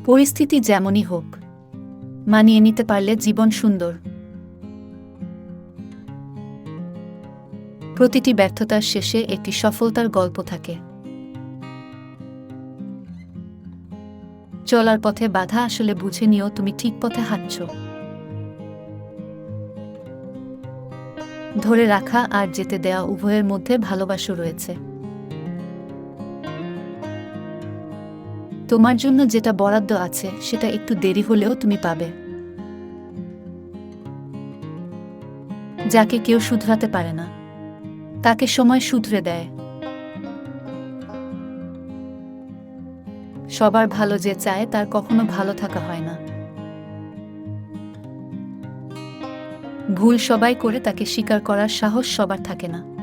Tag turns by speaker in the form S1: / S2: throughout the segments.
S1: পরিস্থিতি যেমনই হোক, মানিয়ে নিতে পারলে জীবন সুন্দর। প্রতিটি ব্যর্থতার শেষে একটি সফলতার গল্প থাকে। চলার পথে বাধা আসলে বুঝে নিও তুমি ঠিক পথে হাঁটছ। ধরে রাখা আর যেতে দেওয়া উভয়ের মধ্যে ভালোবাসা রয়েছে। তোমার জন্য যেটা বরাদ্দ আছে সেটা একটু দেরি হলেও তুমি পাবে। যাকে কেউ শুধরাতে পারে না, তাকে সময় শুধরে দেয়। সবার ভালো যে চায় তার কখনো ভালো থাকা হয় না। ভুল সবাই করে, তাকে স্বীকার করার সাহস সবার থাকে না।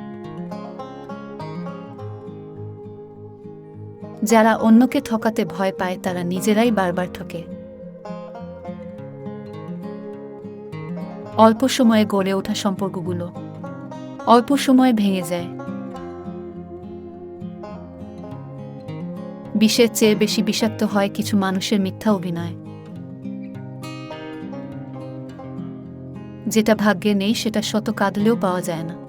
S1: যারা অন্যকে ঠকাতে ভয় পায় তারা নিজেরাই বারবার ঠকে। অল্প সময়ে গড়ে ওঠা সম্পর্কগুলো অল্প সময়ে ভেঙে যায়। বিষের চেয়ে বেশি বিষাক্ত হয় কিছু মানুষের মিথ্যা অভিনয়। যেটা ভাগ্যে নেই সেটা শত কাঁদলেও পাওয়া যায় না।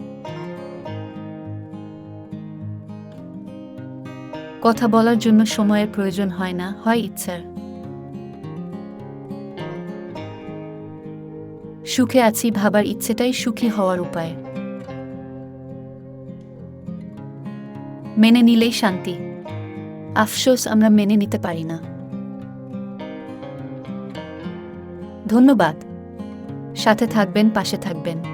S1: কথা বলার জন্য সময়ের প্রয়োজন হয় না, হয় ইচ্ছার। সুখে আছি ভাবার ইচ্ছেটাই সুখী হওয়ার উপায়। মেনে নিলেই শান্তি। আফসোস আমরা মেনে নিতে পারি না। ধন্যবাদ। সাথে থাকবেন, পাশে থাকবেন।